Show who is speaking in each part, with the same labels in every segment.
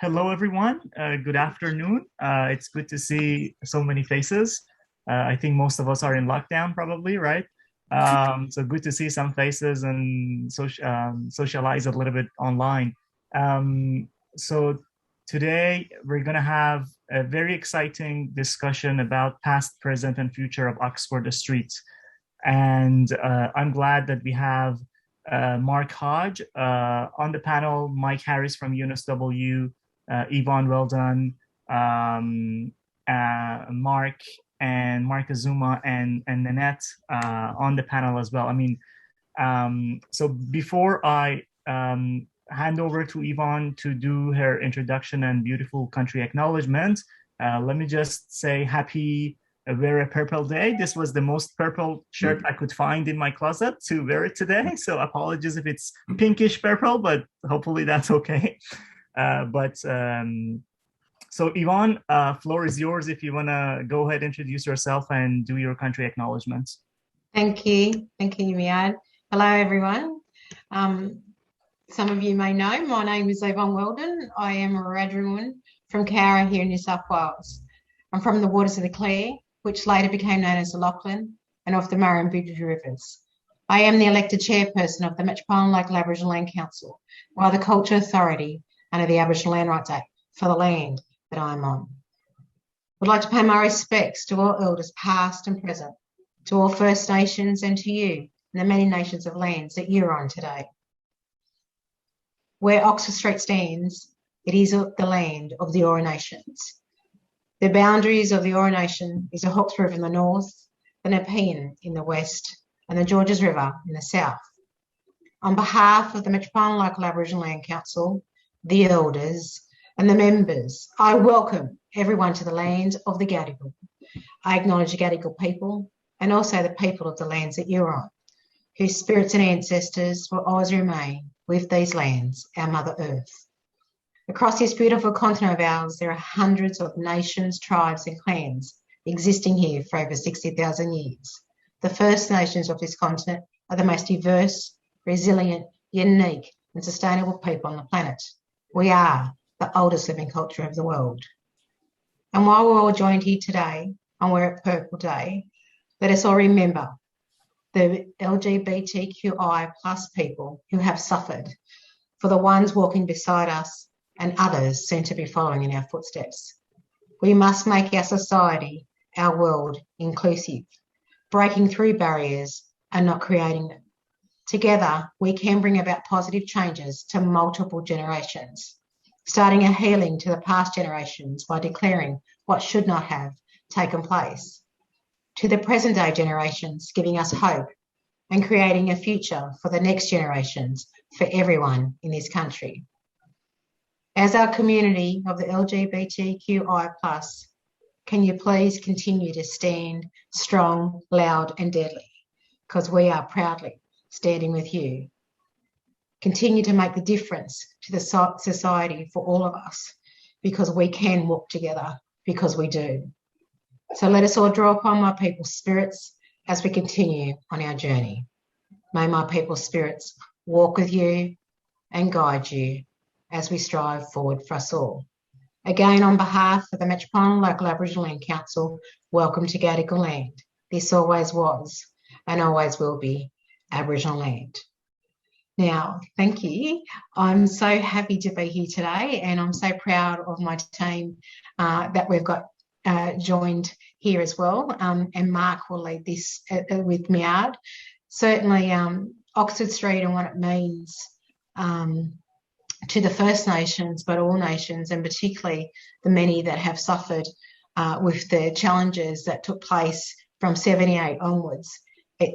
Speaker 1: Hello, everyone. Good afternoon. It's good to see so many faces. I think most of us are in lockdown, probably, right? So good to see some faces and socialize a little bit online. So today we're going to have a very exciting discussion about past, present, and future of Oxford Street. And I'm glad that we have Mark Hodge on the panel, Mike Harris from UNSW, Yvonne, Weldon, Mark and Marc Kuzma and Nanette on the panel as well. I mean, so before I hand over to Yvonne to do her introduction and beautiful country acknowledgement, let me just say happy Wear a Purple Day. This was the most purple shirt I could find in my closet to wear it today. So apologies if it's pinkish purple, but hopefully that's okay. So Yvonne, floor is yours if you want to go ahead, introduce yourself and do your country acknowledgements.
Speaker 2: Thank you, Miad. Hello, everyone. Some of you may know my name is Yvonne Weldon. I am a Wiradjuri from Cowra here in New South Wales. I'm from the waters of the Clare, which later became known as the Lachlan, and of the Murray and Bidgee rivers. I am the elected chairperson of the Metropolitan Local Aboriginal Land Council, while the Culture Authority under the Aboriginal Land Rights Act for the land that I'm on. I'd like to pay my respects to all elders past and present, to all First Nations and to you and the many nations of lands that you're on today. Where Oxford Street stands, it is the land of the Eora Nations. The boundaries of the Eora Nation is the Hawkes River in the north, the Nepean in the west, and the Georges River in the south. On behalf of the Metropolitan Local Aboriginal Land Council, the elders, and the members, I welcome everyone to the land of the Gadigal. I acknowledge the Gadigal people and also the people of the lands that you're on, whose spirits and ancestors will always remain with these lands, our Mother Earth. Across this beautiful continent of ours, there are hundreds of nations, tribes and clans existing here for over 60,000 years. The First Nations of this continent are the most diverse, resilient, unique and sustainable people on the planet. We are the oldest living culture of the world. And while we're all joined here today on Wear a Purple Day, let us all remember the LGBTQI plus people who have suffered, for the ones walking beside us and others soon to be following in our footsteps. We must make our society, our world, inclusive, breaking through barriers and not creating them. Together, we can bring about positive changes to multiple generations, starting a healing to the past generations by declaring what should not have taken place, to the present day generations giving us hope and creating a future for the next generations for everyone in this country. As our community of the LGBTQI+, can you please continue to stand strong, loud and deadly, because we are proudly standing with you. Continue to make the difference to the society for all of us, because we can walk together, because we do. So let us all draw upon my people's spirits as we continue on our journey. May my people's spirits walk with you and guide you as we strive forward for us all. Again, on behalf of the Metropolitan Local Aboriginal Land Council, welcome to Gadigal land. This always was and always will be Aboriginal land. Now, thank you. I'm so happy to be here today, and I'm so proud of my team that we've got joined here as well. And Mark will lead this with Miad. Certainly, Oxford Street and what it means to the First Nations, but all nations, and particularly the many that have suffered with the challenges that took place from 78 onwards,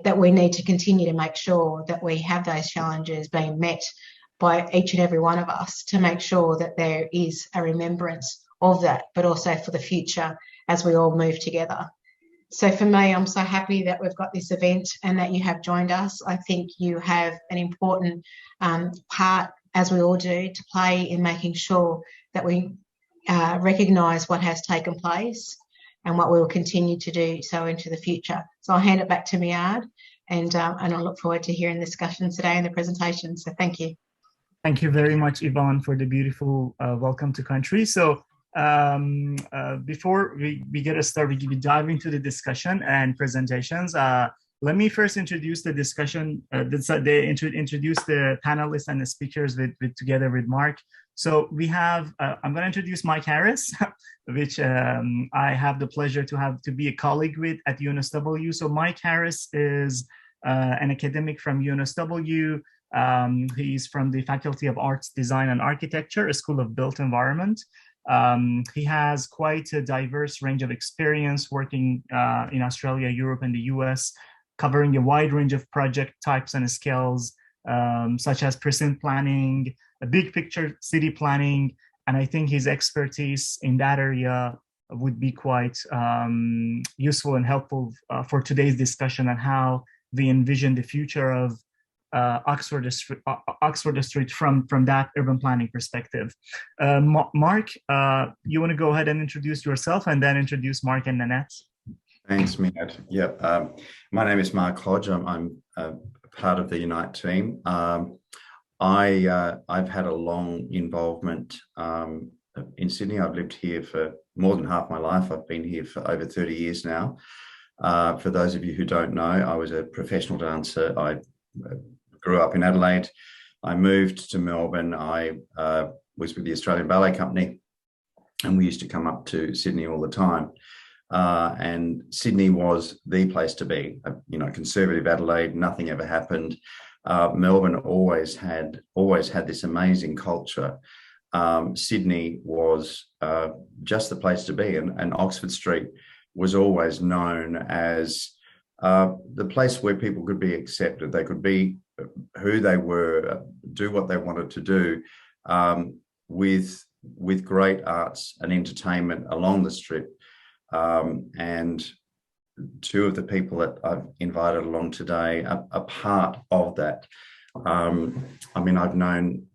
Speaker 2: that we need to continue to make sure that we have those challenges being met by each and every one of us, to make sure that there is a remembrance of that, but also for the future as we all move together. So for me, I'm so happy that we've got this event and that you have joined us. I think you have an important part, as we all do, to play in making sure that we recognise what has taken place and what we will continue to do so into the future. So I'll hand it back to Miad, and I look forward to hearing the discussion today and the presentation. So thank you.
Speaker 1: Thank you very much, Yvonne, for the beautiful welcome to country. So before we get started, we dive into the discussion and presentations. Let me first introduce the discussion. Introduce the panelists and the speakers together with Mark. So we have, I'm going to introduce Mike Harris, which I have the pleasure to be a colleague with at UNSW. So Mike Harris is an academic from UNSW. He's from the Faculty of Arts, Design and Architecture, a School of Built Environment. He has quite a diverse range of experience working in Australia, Europe, and the US, covering a wide range of project types and scales, such as precinct planning, a big picture city planning, and I think his expertise in that area would be quite useful and helpful for today's discussion on how we envision the future of Oxford Street from that urban planning perspective. Mark, you want to go ahead and introduce yourself and then introduce Mark and Nanette?
Speaker 3: Thanks, Minette. Yeah, my name is Mark Hodge. I'm part of the Unite team. I've had a long involvement in Sydney. I've lived here for more than half my life. I've been here for over 30 years now. For those of you who don't know, I was a professional dancer. I grew up in Adelaide. I moved to Melbourne. I was with the Australian Ballet Company, and we used to come up to Sydney all the time. And Sydney was the place to be. Conservative Adelaide, nothing ever happened. Melbourne always had this amazing culture. Sydney was just the place to be, and Oxford Street was always known as the place where people could be accepted. They could be who they were, do what they wanted to do, with great arts and entertainment along the strip. And two of the people that I've invited along today are part of that. I've known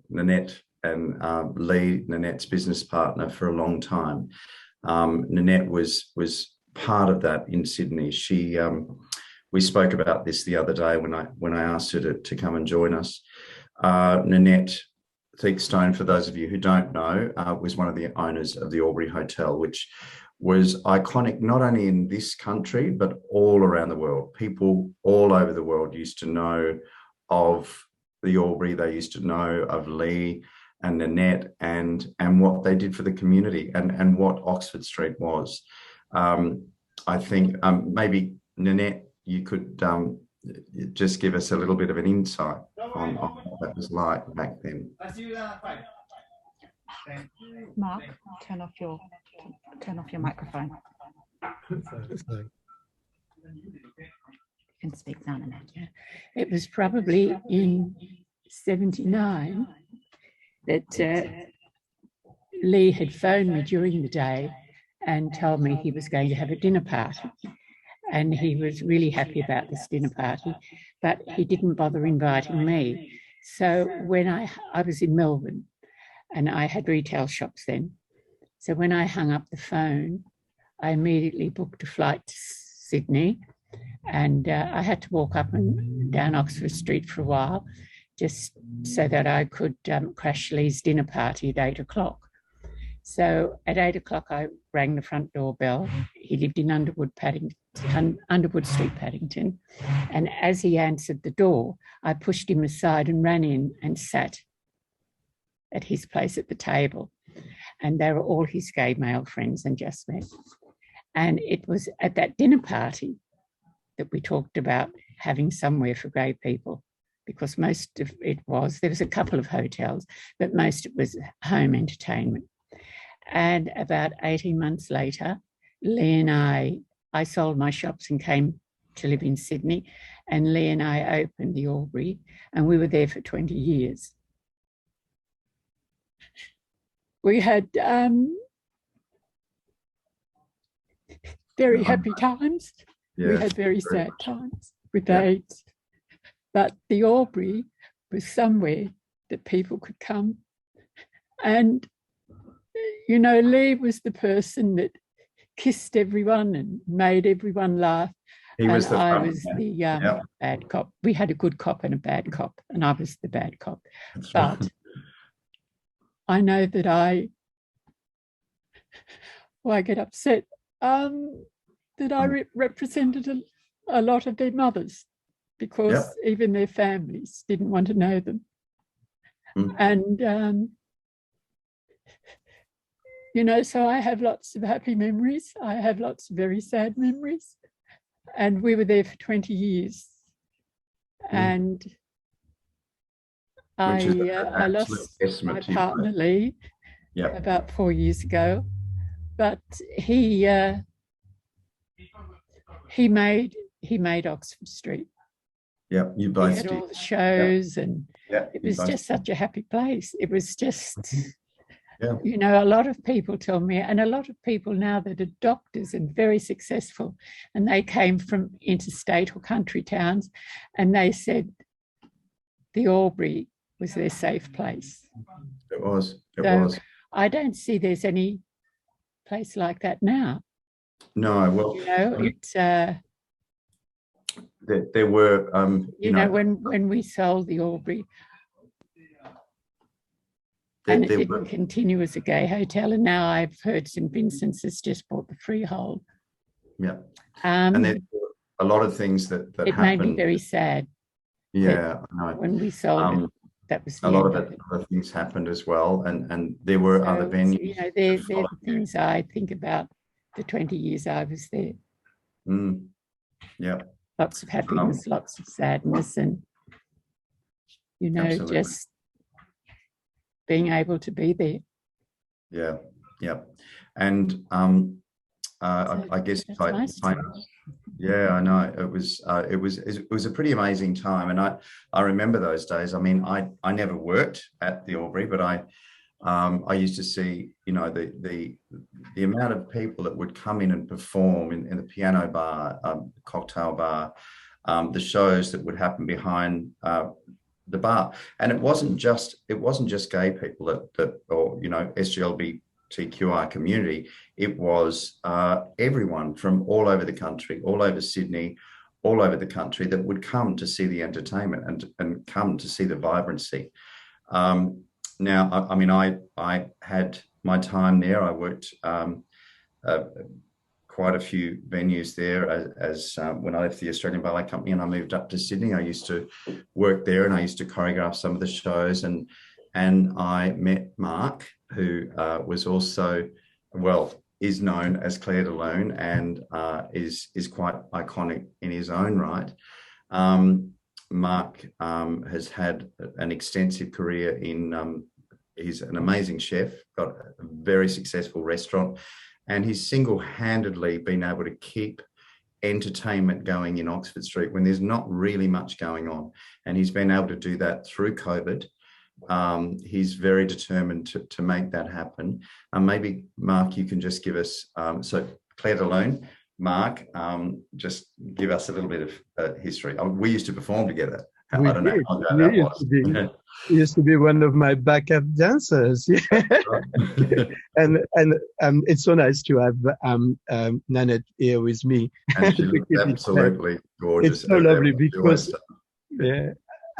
Speaker 3: Nanette and Lee, Nanette's business partner, for a long time. Nanette was part of that in Sydney. We spoke about this the other day when I asked her to come and join us. Nanette Theakstone, for those of you who don't know, was one of the owners of the Albury Hotel, which was iconic not only in this country but all around the world. People all over the world used to know of the Albury. They used to know of Lee and Nanette and what they did for the community and what Oxford Street was. I think maybe Nanette, you could just give us a little bit of an insight on what that was like back then.
Speaker 4: Mark, turn off your microphone. You can speak now, Nanette.
Speaker 5: Yeah. It was probably in 79 that Lee had phoned me during the day and told me he was going to have a dinner party. And he was really happy about this dinner party, but he didn't bother inviting me. So when I was in Melbourne and I had retail shops then. So when I hung up the phone, I immediately booked a flight to Sydney, and I had to walk up and down Oxford Street for a while just so that I could crash Lee's dinner party at 8 o'clock. So at 8 o'clock, I rang the front doorbell. He lived in Underwood Street, Paddington. And as he answered the door, I pushed him aside and ran in and sat at his place at the table. And they were all his gay male friends and just met. And it was at that dinner party that we talked about having somewhere for gay people, because most of it there was a couple of hotels, but most it was home entertainment. And about 18 months later, Lee and I sold my shops and came to live in Sydney, and Lee and I opened the Albury, and we were there for 20 years. We had very happy times. Yeah, we had very sad times with AIDS. But the Albury was somewhere that people could come. And, Lee was the person that kissed everyone and made everyone laugh.
Speaker 3: He was
Speaker 5: and
Speaker 3: the
Speaker 5: I
Speaker 3: front
Speaker 5: was
Speaker 3: man.
Speaker 5: the
Speaker 3: Yep.
Speaker 5: bad cop. We had a good cop and a bad cop, and I was the bad cop.
Speaker 3: That's
Speaker 5: But
Speaker 3: right.
Speaker 5: I know that I get upset that I represented a lot of their mothers, because
Speaker 3: Yep.
Speaker 5: even their families didn't want to know them.
Speaker 3: Mm.
Speaker 5: And, you know, so I have lots of happy memories. I have lots of very sad memories. And we were there for 20 years. And
Speaker 3: Which is an
Speaker 5: I
Speaker 3: absolute
Speaker 5: lost
Speaker 3: testament
Speaker 5: my
Speaker 3: to you
Speaker 5: partner,
Speaker 3: both.
Speaker 5: Lee,
Speaker 3: Yep.
Speaker 5: about 4 years ago. But he made Oxford Street.
Speaker 3: Yep. You
Speaker 5: He
Speaker 3: both
Speaker 5: had
Speaker 3: did.
Speaker 5: all the shows, and
Speaker 3: Yep.
Speaker 5: it
Speaker 3: You
Speaker 5: was
Speaker 3: both
Speaker 5: just
Speaker 3: did.
Speaker 5: such a happy place. It was just,
Speaker 3: Yeah.
Speaker 5: you know, a lot of people tell me, and a lot of people now that are doctors and very successful, and they came from interstate or country towns, and they said the Albury was their safe place.
Speaker 3: It was. It
Speaker 5: So
Speaker 3: was.
Speaker 5: I don't see there's any place like that now.
Speaker 3: No, well,
Speaker 5: You know, it's
Speaker 3: there were,
Speaker 5: you know, when we sold the Albury, and it
Speaker 3: there
Speaker 5: didn't
Speaker 3: were,
Speaker 5: continue as a gay hotel, and now I've heard St Vincent's has just bought the freehold.
Speaker 3: yeah, and there
Speaker 5: It
Speaker 3: were a lot of things that
Speaker 5: made me
Speaker 3: happened.
Speaker 5: very sad
Speaker 3: Yeah, I know.
Speaker 5: when we sold it. That was the
Speaker 3: A lot
Speaker 5: end
Speaker 3: of
Speaker 5: it.
Speaker 3: other things happened as well, and there were other
Speaker 5: So,
Speaker 3: venues.
Speaker 5: you know, they're
Speaker 3: that
Speaker 5: the
Speaker 3: followed.
Speaker 5: things I think about the 20 years I was there.
Speaker 3: Yeah,
Speaker 5: Lots of happiness, lots of sadness, and, you know,
Speaker 3: absolutely.
Speaker 5: just being able to be there.
Speaker 3: Yeah, yeah, and I guess
Speaker 5: That's my story.
Speaker 3: yeah, I know it was a pretty amazing time, and I remember those days. I mean, I never worked at the Albury, but I used to see, you know, the amount of people that would come in and perform in the piano bar, cocktail bar, the shows that would happen behind the bar, and it wasn't just gay people that or, you know, SGLBTQI community. It was everyone from all over the country, all over Sydney, all over the country, that would come to see the entertainment and come to see the vibrancy. Now, I mean, I had my time there. I worked quite a few venues there as when I left the Australian Ballet Company and I moved up to Sydney. I used to work there, and I used to choreograph some of the shows, and I met Mark, who was also, well, is known as Claire de Lune, and is quite iconic in his own right. Mark has had an extensive career in, he's an amazing chef, got a very successful restaurant, and he's single-handedly been able to keep entertainment going in Oxford Street when there's not really much going on. And he's been able to do that through COVID. He's very determined to make that happen. Maybe, Mark, you can just give us, so Claire de Lune, Mark, just give us a little bit of history. We used to perform together. I don't know how that was.
Speaker 6: He used to be one of my backup dancers. and it's so nice to have Nanette here with me.
Speaker 3: And she looks absolutely gorgeous.
Speaker 6: It's so lovely because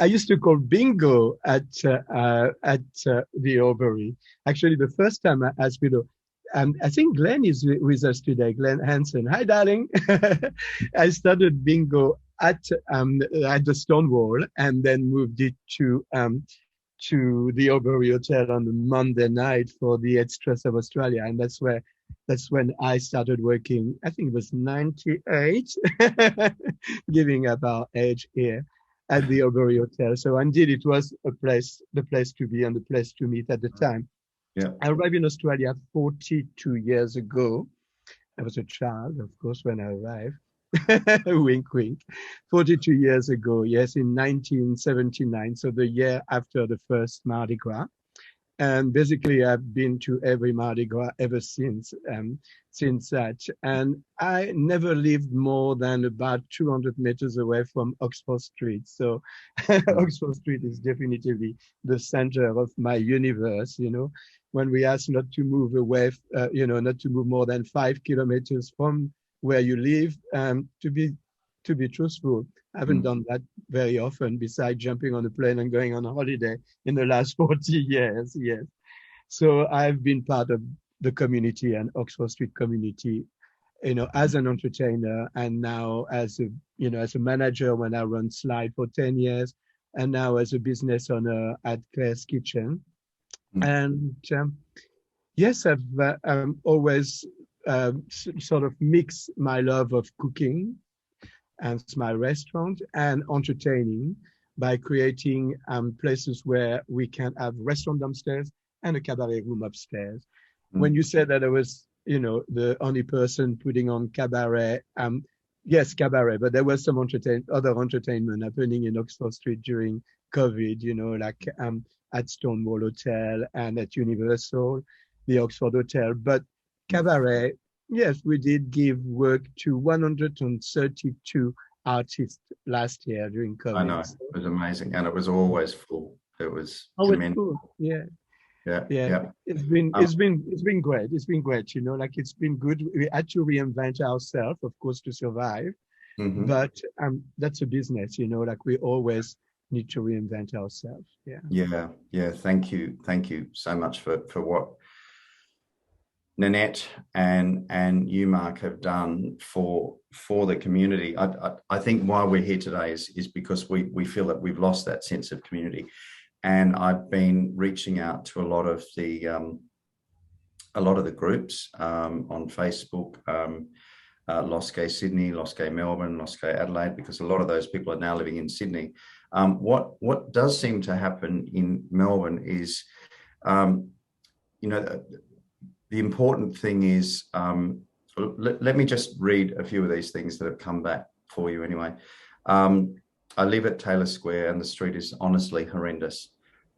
Speaker 6: I used to call bingo at the Albury. Actually, the first time I asked you, I think Glenn is with us today, Glenn Hansen. Hi, darling. I started bingo at the Stonewall, and then moved it to the Albury Hotel on a Monday night for the Extras of Australia, and that's when I started working. I think it was 98, giving up our age here at the Albury Hotel. So indeed, it was the place to be and the place to meet at the time.
Speaker 3: Yeah.
Speaker 6: I arrived in Australia 42 years ago. I was a child, of course, when I arrived. Wink, wink. 42 years ago, yes, in 1979, so the year after the first Mardi Gras. And basically, I've been to every Mardi Gras ever since that. And I never lived more than about 200 meters away from Oxford Street. So Oxford Street is definitively the center of my universe, you know. When we ask not to move away, not to move more than 5 kilometers from where you live, to be to be truthful, I haven't done that very often besides jumping on a plane and going on a holiday in the last 40 years. Yes. So I've been part of the community and Oxford Street community, as an entertainer, and now as a manager when I run Slide for 10 years, and now as a business owner at Claire's Kitchen. And yes, I've always sort of mixed my love of cooking and my restaurant and entertaining by creating places where we can have restaurant downstairs and a cabaret room upstairs. When you said that I was, the only person putting on cabaret, yes, cabaret, but there was some other entertainment happening in Oxford Street during COVID, like at Stonewall Hotel and at Universal, the Oxford Hotel. But cabaret, yes, we did give work to 132 artists last year during COVID.
Speaker 3: I know, it was amazing, and it was always full. It was
Speaker 6: it's cool. Yeah. It's been great. It's been great. It's been good. We had to reinvent ourselves, of course, to survive. But that's a business. We always need to reinvent ourselves. Yeah.
Speaker 3: Thank you so much for what Nanette and you, Mark, have done for the community. I think why we're here today is because we feel that we've lost that sense of community. And I've been reaching out to a lot of the groups on Facebook, Lost Gay Sydney, Lost Gay Melbourne, Lost Gay Adelaide, because a lot of those people are now living in Sydney. What does seem to happen in Melbourne is, the important thing is, let me just read a few of these things that have come back for you anyway. I live at Taylor Square and the street is honestly horrendous.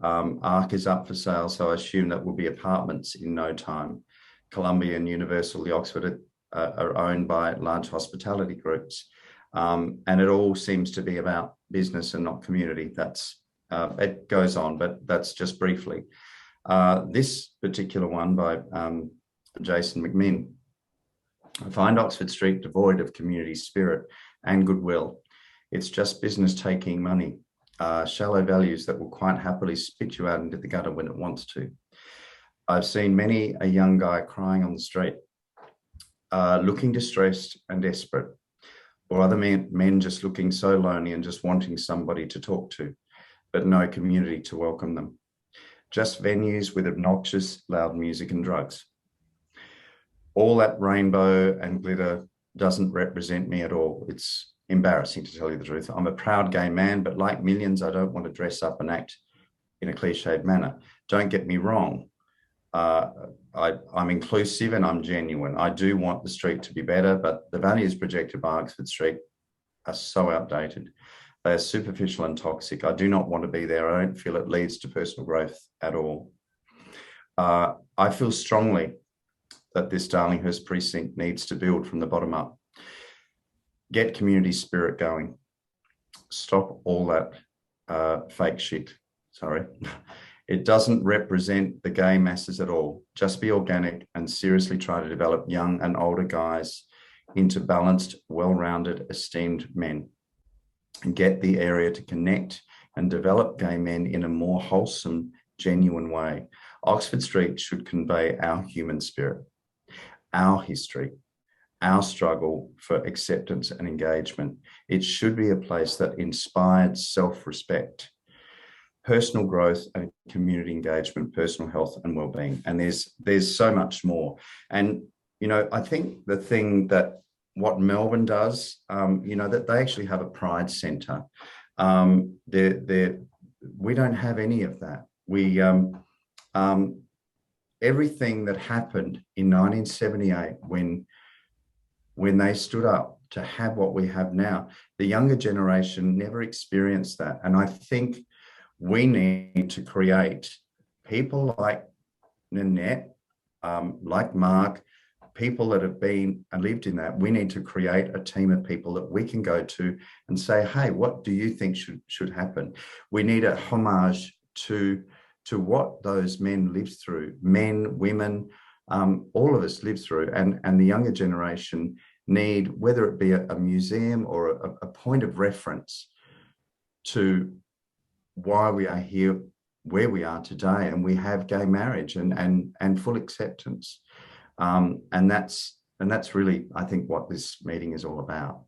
Speaker 3: Arc is up for sale, so I assume that will be apartments in no time. Columbia and Universal, the Oxford are owned by large hospitality groups. And it all seems to be about business and not community. It goes on, but that's just briefly. This particular one by Jason McMinn. I find Oxford Street devoid of community spirit and goodwill. It's just business taking money, shallow values that will quite happily spit you out into the gutter when it wants to. I've seen many a young guy crying on the street, looking distressed and desperate, or other men just looking so lonely and just wanting somebody to talk to, but no community to welcome them. Just venues with obnoxious, loud music and drugs. All that rainbow and glitter doesn't represent me at all. It's embarrassing, to tell you the truth. I'm a proud gay man, but like millions, I don't want to dress up and act in a cliched manner. Don't get me wrong. I'm inclusive and I'm genuine. I do want the street to be better, but the values projected by Oxford Street are so outdated. They are superficial and toxic. I do not want to be there. I don't feel it leads to personal growth at all. I feel strongly that this Darlinghurst precinct needs to build from the bottom up. Get community spirit going. Stop all that fake shit. Sorry. It doesn't represent the gay masses at all. Just be organic and seriously try to develop young and older guys into balanced, well-rounded, esteemed men. And get the area to connect and develop gay men in a more wholesome, genuine way. Oxford Street should convey our human spirit, our history, our struggle for acceptance and engagement. It should be a place that inspired self-respect, personal growth and community engagement, personal health and well-being. And there's so much more. And, I think the thing that what Melbourne does, that they actually have a pride centre. We don't have any of that. We everything that happened in 1978 when they stood up to have what we have now, the younger generation never experienced that. And I think we need to create people like Nanette, like Mark, people that have been and lived in that. We need to create a team of people that we can go to and say, hey, what do you think should happen? We need a homage to what those men lived through, men, women, all of us lived through, and the younger generation need, whether it be a museum or a point of reference to why we are here, where we are today, and we have gay marriage and full acceptance. And that's really, I think, what this meeting is all about.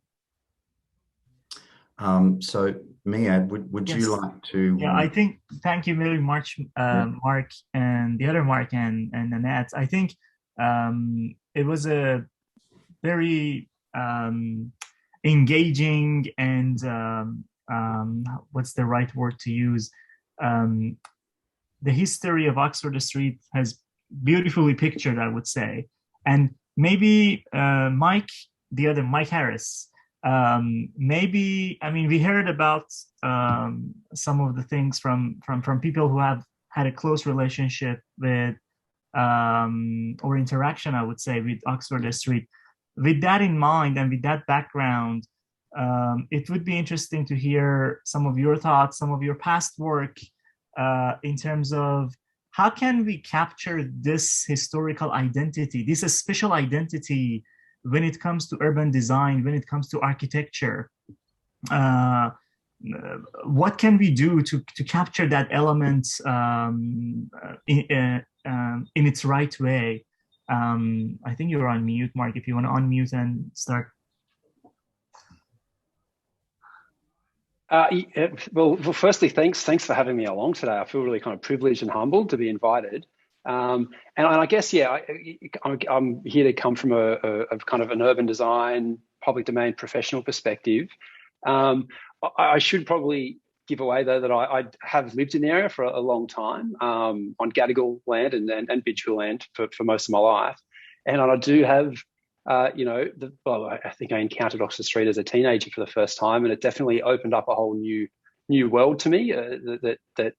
Speaker 3: So Miad, would
Speaker 1: Yes.
Speaker 3: you like to?
Speaker 1: Yeah, I think, thank you very much, Mark, and the other Mark and Nanette. I think it was a very engaging and what's the right word to use? The history of Oxford Street has beautifully pictured, I would say. And maybe Mike Harris, maybe, I mean, we heard about some of the things from people who have had a close relationship with or interaction, I would say, with Oxford Street. With that in mind and with that background, it would be interesting to hear some of your thoughts, some of your past work in terms of how can we capture this historical identity, this special identity when it comes to urban design, when it comes to architecture. What can we do to capture that element in its right way? I think you're on mute, Mark, if you want to unmute and start.
Speaker 7: Well, firstly, thanks for having me along today. I feel really kind of privileged and humbled to be invited. And I guess, yeah, I'm here to come from a kind of an urban design, public domain professional perspective. I should probably give away, though, that I have lived in the area for a long time on Gadigal land and Bidgeville land for most of my life. And I do have, I think I encountered Oxford Street as a teenager for the first time, and it definitely opened up a whole new world to me that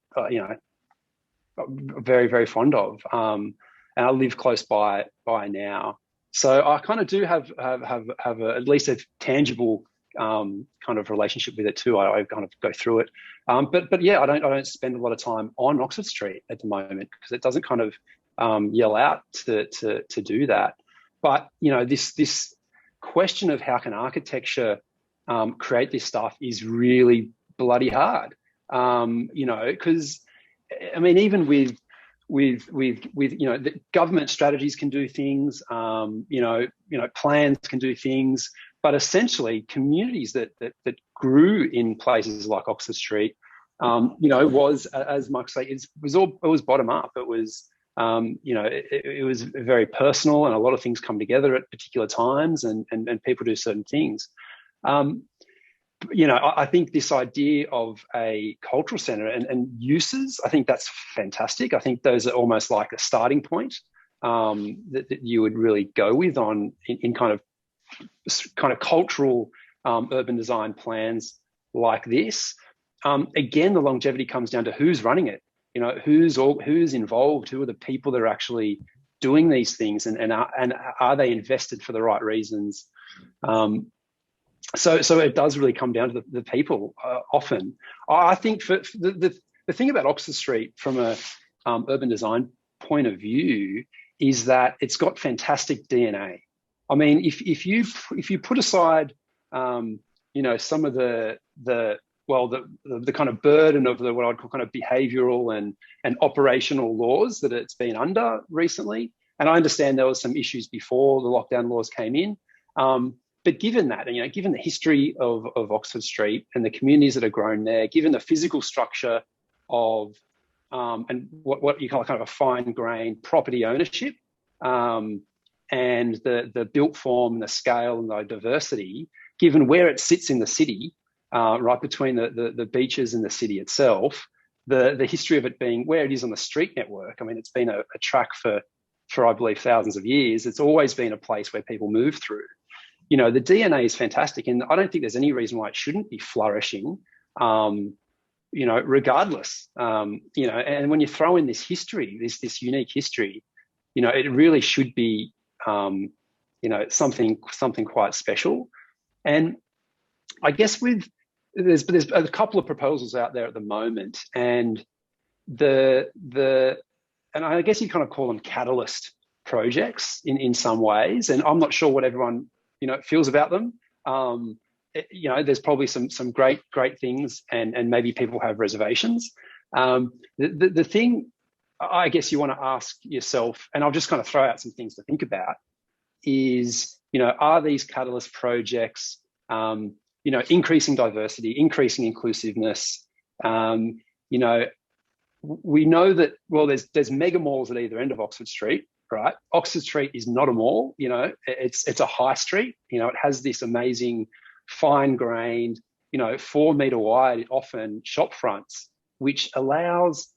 Speaker 7: I'm very, very fond of. And I live close by now. So I kind of do have at least a tangible kind of relationship with it too. I kind of go through it, but yeah, I don't spend a lot of time on Oxford Street at the moment because it doesn't kind of yell out to do that. But this question of how can architecture create this stuff is really bloody hard. Because I mean, even with the government strategies can do things, plans can do things. But essentially, communities that grew in places like Oxford Street, was, as Mark said, it was bottom up. It was, it was very personal, and a lot of things come together at particular times, and people do certain things. I think this idea of a cultural centre and uses, I think that's fantastic. I think those are almost like a starting point that you would really go with in kind of cultural urban design plans like this. Again, the longevity comes down to who's running it. Who's involved, who are the people that are actually doing these things, and are they invested for the right reasons? So it does really come down to the people often. I think for the thing about Oxford Street from a urban design point of view is that it's got fantastic DNA. I mean, if you put aside, some of the kind of burden of what I'd call kind of behavioural and operational laws that it's been under recently, and I understand there was some issues before the lockdown laws came in, but given that, and given the history of Oxford Street and the communities that have grown there, given the physical structure of and what you call kind of a fine-grained property ownership, and the built form and the scale and the diversity, given where it sits in the city, right between the beaches and the city itself, the history of it being where it is on the street network. I mean, it's been a track for I believe thousands of years. It's always been a place where people move through. The DNA is fantastic, and I don't think there's any reason why it shouldn't be flourishing, regardless. And when you throw in this history, this unique history, it really should be something quite special. And I guess there's a couple of proposals out there at the moment, and and I guess you kind of call them catalyst projects in some ways. And I'm not sure what everyone feels about them. There's probably some great things, and maybe people have reservations. The thing I guess you want to ask yourself, and I'll just kind of throw out some things to think about, is, are these catalyst projects, increasing diversity, increasing inclusiveness? We know that, well, there's mega malls at either end of Oxford Street, right? Oxford Street is not a mall, it's a high street. It has this amazing fine-grained, 4 metre wide, often shop fronts, which allows,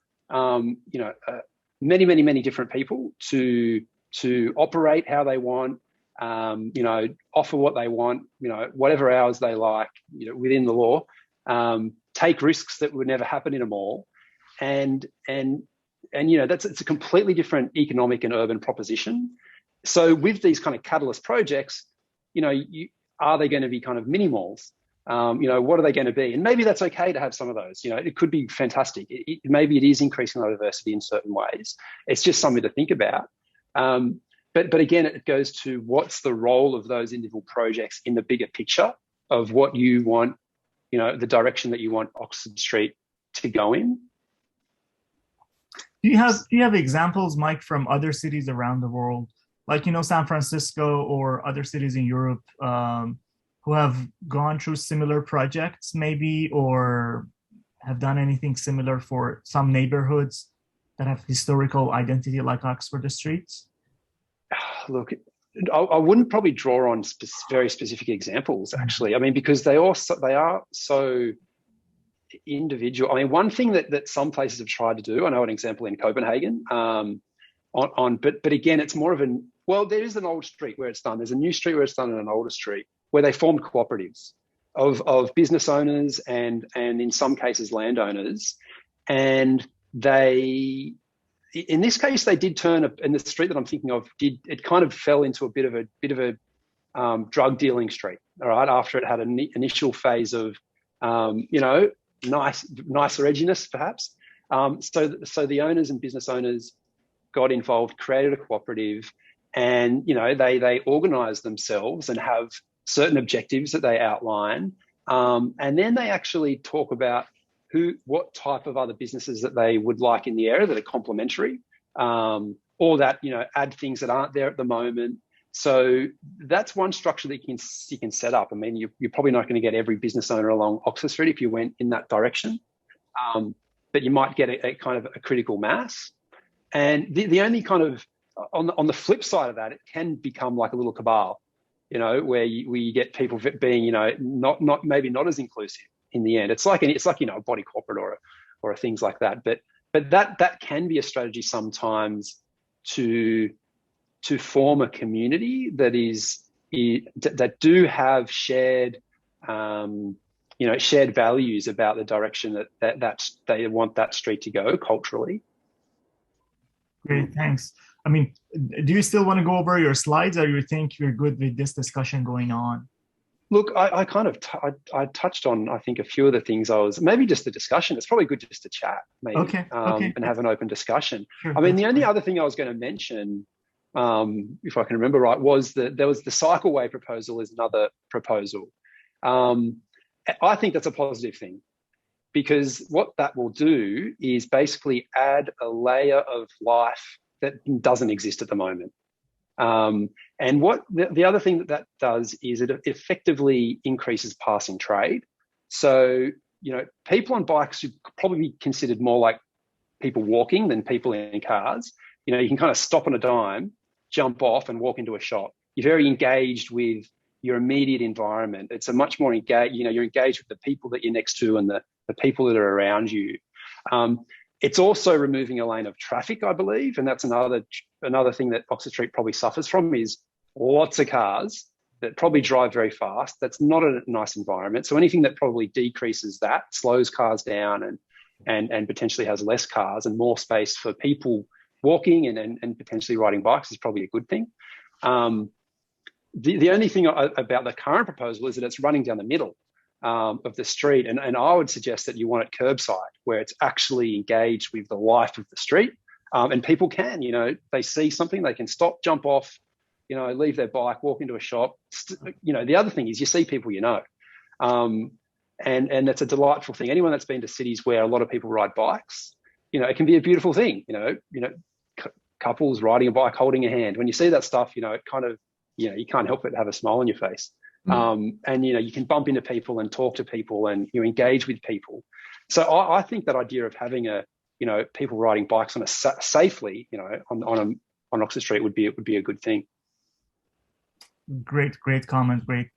Speaker 7: many different people to operate how they want, offer what they want, whatever hours they like, within the law, take risks that would never happen in a mall. And it's a completely different economic and urban proposition. So with these kind of catalyst projects, are they going to be kind of mini malls? What are they going to be? And maybe that's okay to have some of those. It could be fantastic. Maybe it is increasing diversity in certain ways. It's just something to think about. But again, it goes to what's the role of those individual projects in the bigger picture of what you want, the direction that you want Oxford Street to go in.
Speaker 1: Do you have examples, Mike, from other cities around the world, like San Francisco or other cities in Europe, who have gone through similar projects, maybe, or have done anything similar for some neighborhoods that have historical identity, like Oxford Streets?
Speaker 7: Look, I wouldn't probably draw on very specific examples, actually. I mean, because they are so individual. I mean, one thing that some places have tried to do, I know an example in Copenhagen, but again, it's more of there is an old street where it's done. There's a new street where it's done, and an older street where they formed cooperatives of business owners and in some cases landowners, and they, in this case, they did turn in the street that I'm thinking of. It kind of fell into a bit of a drug dealing street. All right, after it had an initial phase of nicer edginess, perhaps. So the owners and business owners got involved, created a cooperative, and they organise themselves and have certain objectives that they outline, and then they actually talk about what type of other businesses that they would like in the area that are complementary, or that add things that aren't there at the moment. So that's one structure that you can set up. I mean, you're probably not going to get every business owner along Oxford Street if you went in that direction, but you might get a kind of a critical mass. And the only kind of on the flip side of that, it can become like a little cabal, where you get people being not maybe not as inclusive in the end. It's like a body corporate or things like that. But that can be a strategy sometimes to form a community that do have shared shared values about the direction that they want that street to go culturally.
Speaker 1: Great, thanks. I mean, do you still want to go over your slides, or you think you're good with this discussion going on?
Speaker 7: Look, I kind of I touched on, I think, a few of the things maybe just the discussion. It's probably good just to chat, maybe,
Speaker 1: okay.
Speaker 7: And have an open discussion.
Speaker 1: Sure,
Speaker 7: I mean, the only other thing I was going to mention, if I can remember right, was that there was the cycleway proposal is another proposal. I think that's a positive thing, because what that will do is basically add a layer of life that doesn't exist at the moment. And what the other thing that does is it effectively increases passing trade. So, people on bikes should probably be considered more like people walking than people in cars. You can kind of stop on a dime, jump off and walk into a shop. You're very engaged with your immediate environment. It's a much more engaged, you're engaged with the people that you're next to and the people that are around you. It's also removing a lane of traffic, I believe, and that's another thing that Oxford Street probably suffers from, is lots of cars that probably drive very fast. That's not a nice environment. So anything that probably decreases that, slows cars down and potentially has less cars and more space for people walking and potentially riding bikes is probably a good thing. The only thing about the current proposal is that it's running down the middle of the street, and I would suggest that you want it curbside, where it's actually engaged with the life of the street, and people can, they see something, they can stop, jump off, leave their bike, walk into a shop. The other thing is you see people and it's a delightful thing. Anyone that's been to cities where a lot of people ride bikes, it can be a beautiful thing. Couples riding a bike, holding a hand. When you see that stuff, it kind of, you can't help but have a smile on your face. And you can bump into people and talk to people and you engage with people. So I think that idea of having people riding bikes on safely, on Oxford Street would be a good thing.
Speaker 1: Great comment. Great.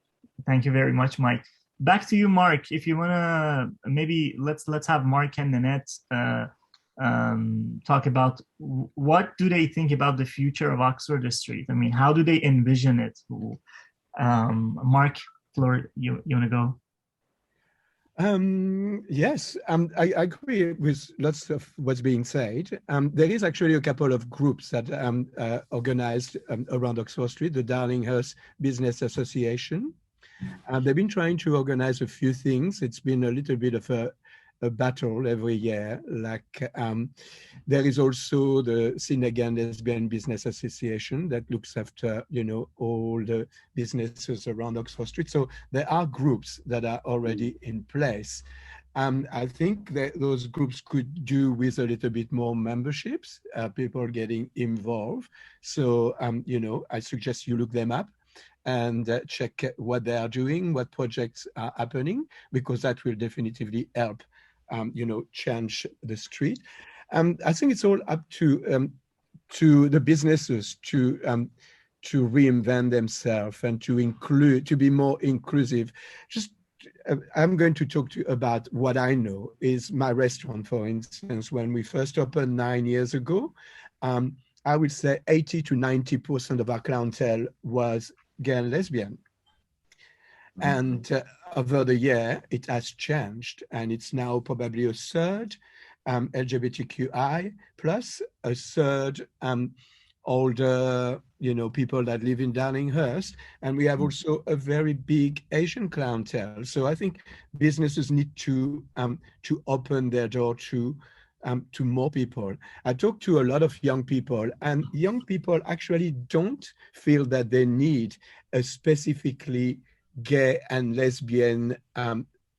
Speaker 1: Thank you very much, Mike. Back to you, Mark. If you wanna, maybe let's have Mark and Nanette talk about what do they think about the future of Oxford Street. I mean, how do they envision it? Mark, Fleur, you wanna go?
Speaker 6: Yes, I agree with lots of what's being said. There is actually a couple of groups that organized around Oxford Street, the Darlinghurst Business Association. They've been trying to organize a few things. It's been a little bit of a battle every year. Like there is also the Sydney Gay and Lesbian Business Association that looks after, all the businesses around Oxford Street. So there are groups that are already in place. I think that those groups could do with a little bit more memberships, people getting involved. So, I suggest you look them up and check what they are doing, what projects are happening, because that will definitively help, change the street. I think it's all up to the businesses to reinvent themselves and to be more inclusive. I'm going to talk to you about what I know is my restaurant, for instance. When we first opened 9 years ago, I would say 80 to 90% of our clientele was gay and lesbian. And over the year, it has changed, and it's now probably a third LGBTQI plus, a third older, people that live in Darlinghurst, and we have also a very big Asian clientele. So I think businesses need to open their door to more people. I talk to a lot of young people, and young people actually don't feel that they need a specifically gay and lesbian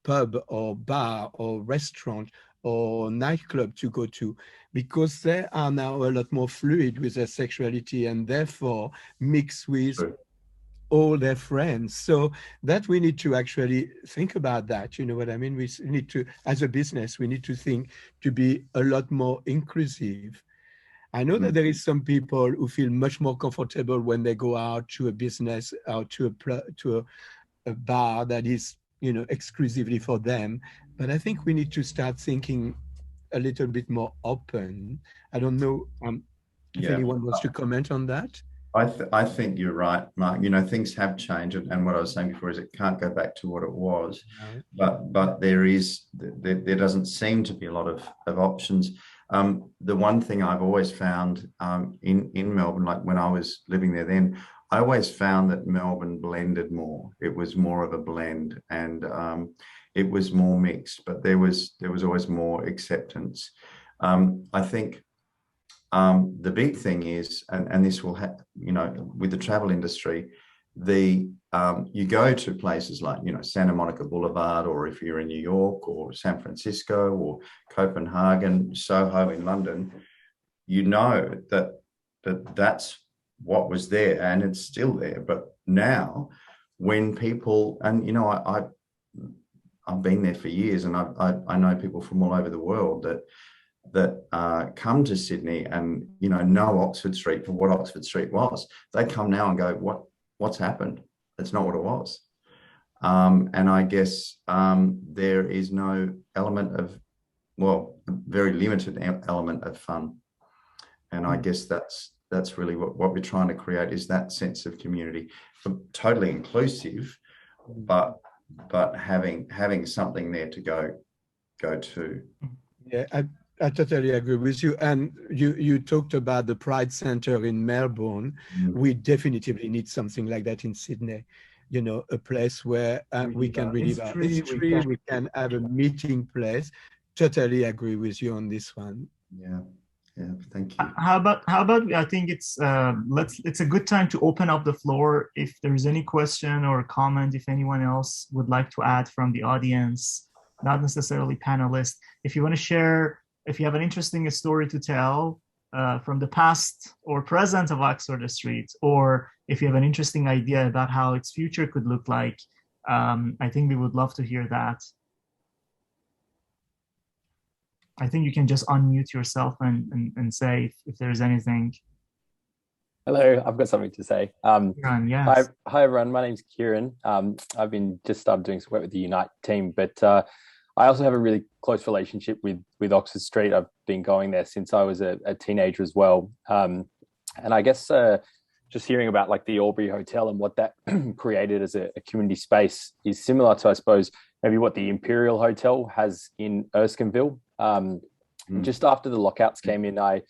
Speaker 6: pub or bar or restaurant or nightclub to go to, because they are now a lot more fluid with their sexuality and therefore mix with all their friends. So that we need to actually think about that. You know what I mean? We need to, as a business, we need to think to be a lot more inclusive. I know that there is some people who feel much more comfortable when they go out to a business or to a bar that is, exclusively for them. But I think we need to start thinking a little bit more open. I don't know if anyone wants to comment on that.
Speaker 3: I think you're right, Mark. Things have changed, and what I was saying before is it can't go back to what it was. No. But there doesn't seem to be a lot of options. The one thing I've always found in Melbourne, like when I was living there then, I always found that Melbourne blended more. It was more of a blend, and it was more mixed, but there was always more acceptance. I think the big thing is, and this will with the travel industry, you go to places like Santa Monica Boulevard, or if you're in New York or San Francisco or Copenhagen, Soho in London, that's what was there, and it's still there. But now, when people, and I've been there for years, and I know people from all over the world that come to Sydney and know Oxford Street for what Oxford Street was. They come now and go, what's happened? That's not what it was. And I guess there is no element of, very limited element of fun. And I guess that's really what we're trying to create, is that sense of community, totally inclusive, but having something there to go to.
Speaker 6: Yeah, I totally agree with you. And you talked about the Pride Centre in Melbourne. We definitively need something like that in Sydney. A place where we can relive our history, we can have a meeting place. Totally agree with you on this one.
Speaker 3: Yeah. Yeah, thank you.
Speaker 1: How about I think it's it's a good time to open up the floor if there's any question or comment, if anyone else would like to add from the audience, not necessarily panelists. If you want to share, if you have an interesting story to tell from the past or present of Oxford Street, or if you have an interesting idea about how its future could look like, I think we would love to hear that. I think you can just unmute yourself and say if there's anything.
Speaker 8: Hello, I've got something to say.
Speaker 1: Kieran, yes.
Speaker 8: Hi everyone, my name's Kieran. I've been just started doing some work with the Unite team, but I also have a really close relationship with Oxford Street. I've been going there since I was a teenager as well. And I guess just hearing about like the Albury Hotel and what that created as a community space is similar to, I suppose, maybe what the Imperial Hotel has in Erskineville. Just after the lockouts came in, I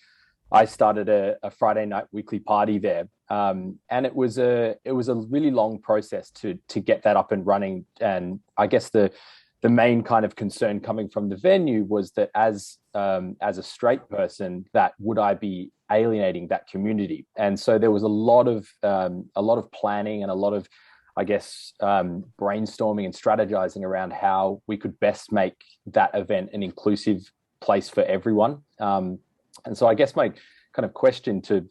Speaker 8: started a Friday night weekly party there, and it was a really long process to get that up and running. And I guess the main kind of concern coming from the venue was that as a straight person, that would I be alienating that community? And so there was a lot of planning and a lot of, I guess, brainstorming and strategizing around how we could best make that event an inclusive place for everyone. And so I guess my kind of question to,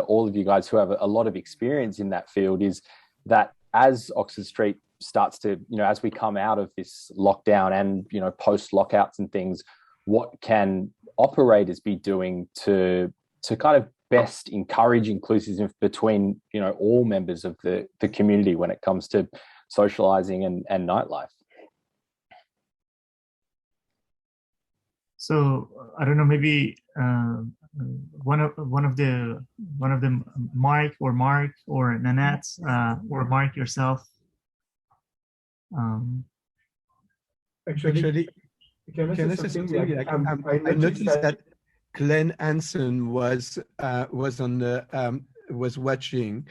Speaker 8: all of you guys who have a lot of experience in that field is that as Oxford Street starts to, as we come out of this lockdown and, post lockouts and things, what can operators be doing to kind of best encourage inclusiveness between, all members of the community when it comes to socializing and nightlife?
Speaker 1: So I don't know, maybe one of the Mark or Nanette or Mark yourself.
Speaker 6: Actually, can I say something? Like, I noticed that Glenn Hansen was on the was watching.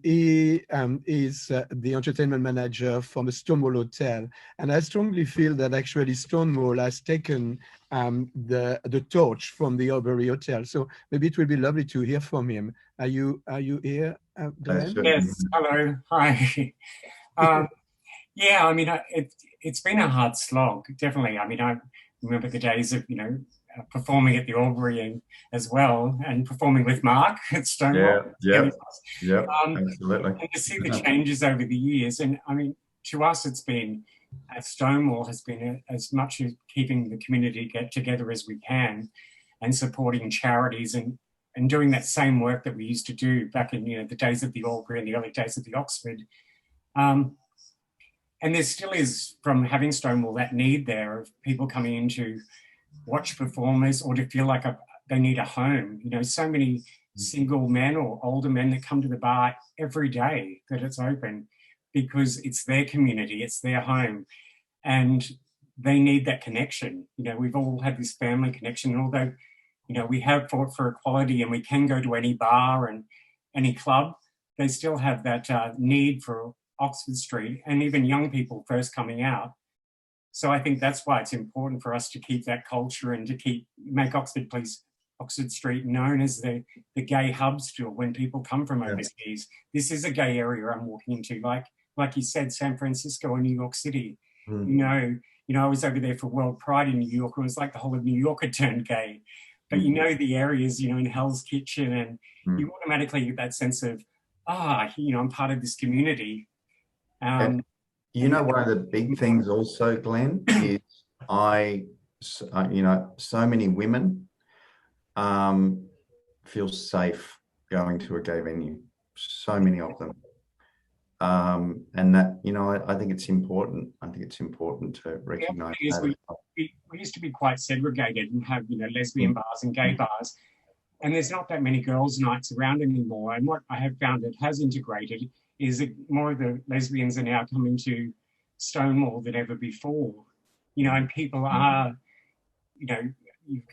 Speaker 6: He is the entertainment manager from a Stonewall Hotel, and I strongly feel that actually Stonewall has taken the torch from the Albury Hotel. So maybe it will be lovely to hear from him. Are you here, Glenn?
Speaker 9: Yes. Hello. Hi. Yeah. I mean, it's been a hard slog, definitely. I mean, I remember the days of performing at the Albury as well, and performing with Mark at Stonewall.
Speaker 3: Yeah, absolutely.
Speaker 9: And to see the changes over the years, and I mean, to us, it's been at Stonewall has been as much as keeping the community get together as we can, and supporting charities and doing that same work that we used to do back in the days of the Albury and the early days of the Oxford. And there still is, from having Stonewall, that need there of people coming in to watch performers or to feel like they need a home. So many single men or older men that come to the bar every day that it's open because it's their community, it's their home, and they need that connection. We've all had this family connection, and although, we have fought for equality and we can go to any bar and any club, they still have that need for Oxford Street, and even young people first coming out. So I think that's why it's important for us to keep that culture and to make Oxford Street known as the gay hub still when people come from overseas. This is a gay area I'm walking into, like you said, San Francisco and New York City. I was over there for World Pride in New York. It was like the whole of New York had turned gay. But the areas, in Hell's Kitchen, and you automatically get that sense of, I'm part of this community.
Speaker 3: One of the big things also, Glenn, is so many women feel safe going to a gay venue. So many of them. And that, I think it's important. I think it's important to recognize that.
Speaker 9: We used to be quite segregated and have, lesbian bars and gay bars. And there's not that many girls' nights around anymore. And what I have found that has integrated is that more of the lesbians are now coming to Stonewall than ever before. And people are,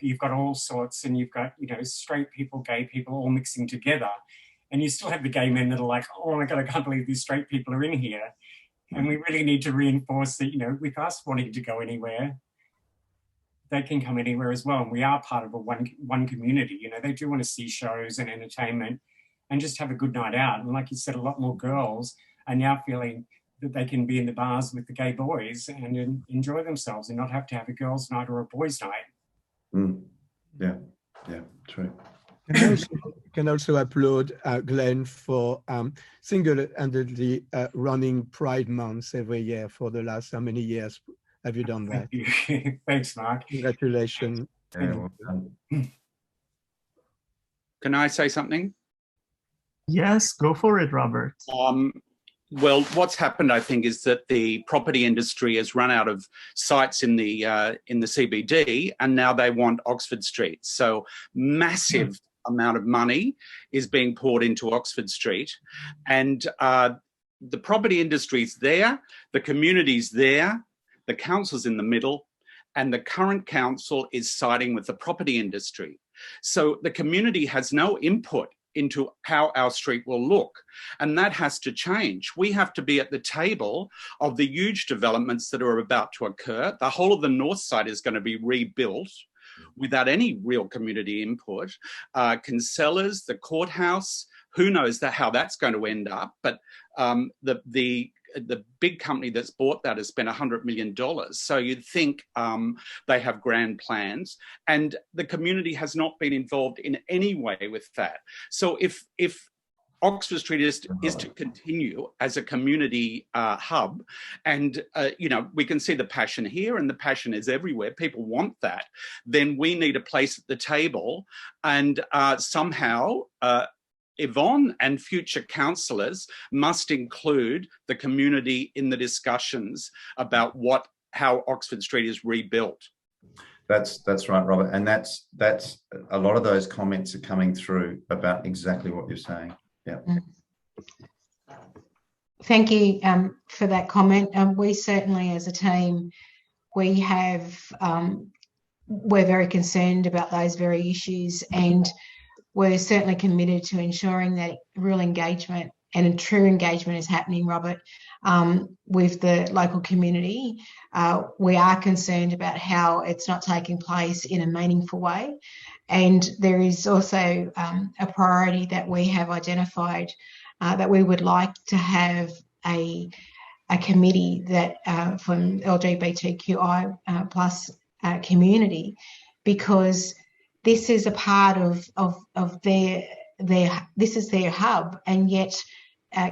Speaker 9: you've got all sorts, and you've got, straight people, gay people all mixing together. And you still have the gay men that are like, oh my God, I can't believe these straight people are in here. And we really need to reinforce that, with us wanting to go anywhere, they can come anywhere as well. And we are part of a one community. You know, they do want to see shows and entertainment and just have a good night out. And like you said, a lot more girls are now feeling that they can be in the bars with the gay boys and enjoy themselves and not have to have a girls' night or a boys' night.
Speaker 3: Yeah, true.
Speaker 6: Can also applaud Glenn for single-handedly running Pride Months every year for the last how many years have you done that?
Speaker 9: Thank you. Thanks, Mark.
Speaker 6: Congratulations.
Speaker 3: Yeah, well done.
Speaker 10: Can I say something?
Speaker 1: Yes, go for it, Robert.
Speaker 10: Well, what's happened, I think, is that the property industry has run out of sites in the CBD, and now they want Oxford Street. So massive amount of money is being poured into Oxford Street, and the property industry's there, the community's there, the council's in the middle, and the current council is siding with the property industry. So the community has no input into how our street will look. And that has to change. We have to be at the table of the huge developments that are about to occur. The whole of the north side is going to be rebuilt without any real community input. Kinsellers, the courthouse, who knows how that's going to end up. But the big company that's bought that has spent $100 million. So you'd think they have grand plans, and the community has not been involved in any way with that. So if Oxford Street is to continue as a community hub, and you know, we can see the passion here and the passion is everywhere, people want that, then we need a place at the table, and somehow Yvonne and future councillors must include the community in the discussions about how Oxford Street is rebuilt.
Speaker 3: That's right, Robert, and that's a lot of those comments are coming through about exactly what you're saying. Yeah.
Speaker 2: Thank you for that comment. We certainly, as a team, we're very concerned about those very issues, and we're certainly committed to ensuring that real engagement and a true engagement is happening, Robert, with the local community. We are concerned about how it's not taking place in a meaningful way. And there is also a priority that we have identified that we would like to have a committee that from LGBTQI plus community, because this is a part of their this is their hub, and yet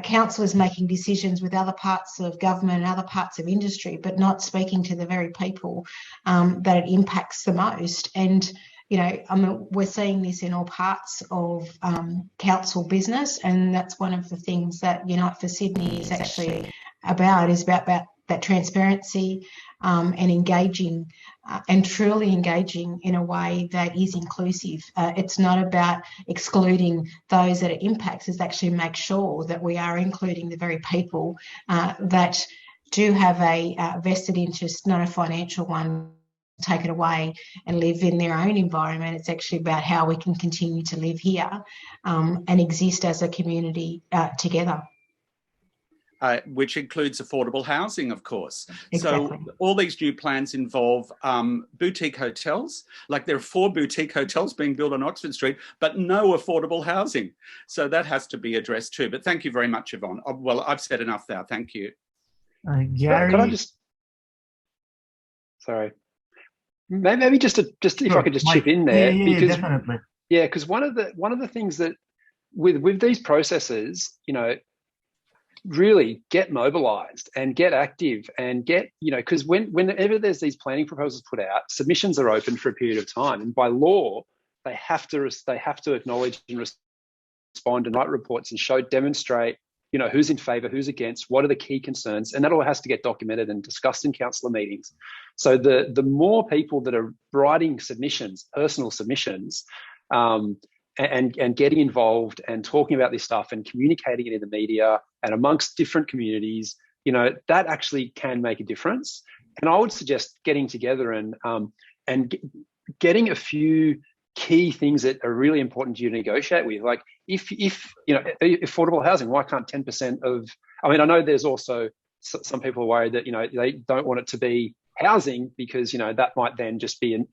Speaker 2: council is making decisions with other parts of government and other parts of industry, but not speaking to the very people that it impacts the most. And you know, I mean, we're seeing this in all parts of council business, and that's one of the things that Unite for Sydney is actually about that transparency and engaging and truly engaging in a way that is inclusive. It's not about excluding those that it impacts, it's actually make sure that we are including the very people that do have a vested interest, not a financial one, take it away and live in their own environment. It's actually about how we can continue to live here and exist as a community together.
Speaker 10: Which includes affordable housing, of course.
Speaker 2: Exactly.
Speaker 10: So all these new plans involve boutique hotels. Like there are 4 boutique hotels being built on Oxford Street, but no affordable housing. So that has to be addressed too. But thank you very much, Yvonne. Well, I've said enough now. Thank you.
Speaker 1: Gary,
Speaker 7: Could I just? Sorry. Maybe just if I could just chip in there, because
Speaker 1: definitely.
Speaker 7: Yeah, because one of the things that with these processes, you know, really get mobilized and get active and get, you know, because whenever there's these planning proposals put out, submissions are open for a period of time, and by law they have to acknowledge and respond to night reports and demonstrate, you know, who's in favour, who's against, what are the key concerns, and that all has to get documented and discussed in councillor meetings. So the more people that are writing submissions, personal submissions, and getting involved and talking about this stuff and communicating it in the media and amongst different communities, you know, that actually can make a difference. And I would suggest getting together and getting a few key things that are really important to you to negotiate with. Like if you know, affordable housing, why can't 10% of, I mean, I know there's also some people are worried that, you know, they don't want it to be housing, because, you know, that might then just be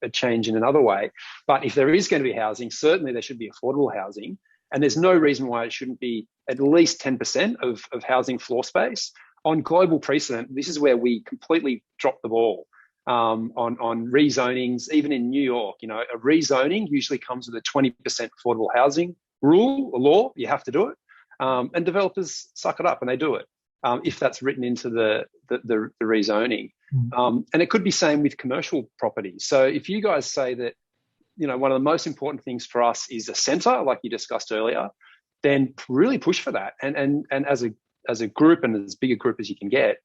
Speaker 7: a change in another way. But if there is going to be housing, certainly there should be affordable housing. And there's no reason why it shouldn't be at least 10% of housing floor space. On global precedent, this is where we completely dropped the ball on rezonings. Even in New York, you know, a rezoning usually comes with a 20% affordable housing rule or law. You have to do it. And developers suck it up and they do it if that's written into the rezoning. And it could be same with commercial properties. So if you guys say that, you know, one of the most important things for us is a centre, like you discussed earlier, then really push for that. And as a group, and as big a group as you can get,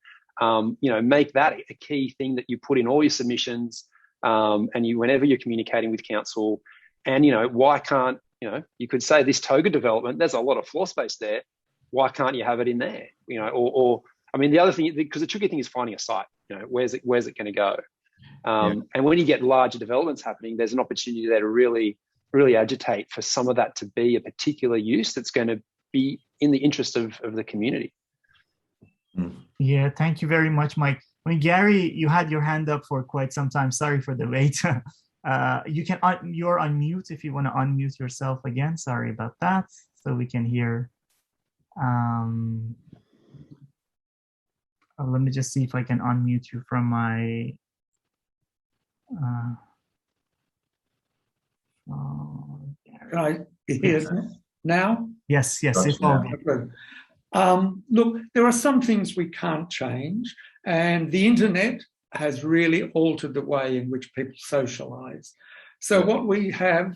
Speaker 7: you know, make that a key thing that you put in all your submissions, and whenever you're communicating with council. And, you know, why can't, you know, you could say this Toga development, there's a lot of floor space there. Why can't you have it in there? You know, or I mean, the other thing, because the tricky thing is finding a site. You know, where's it going to go? And when you get larger developments happening, there's an opportunity there to really agitate for some of that to be a particular use that's going to be in the interest of the community.
Speaker 1: Yeah, thank you very much, Mike. I mean, Gary, you had your hand up for quite some time. Sorry for the wait. You're on mute if you want to unmute yourself again. Sorry about that. So we can hear. Let me just see if I can unmute you from my.
Speaker 11: Can I hear now?
Speaker 1: Yes, it's all good.
Speaker 11: Look, there are some things we can't change, and the internet has really altered the way in which people socialise. So what we have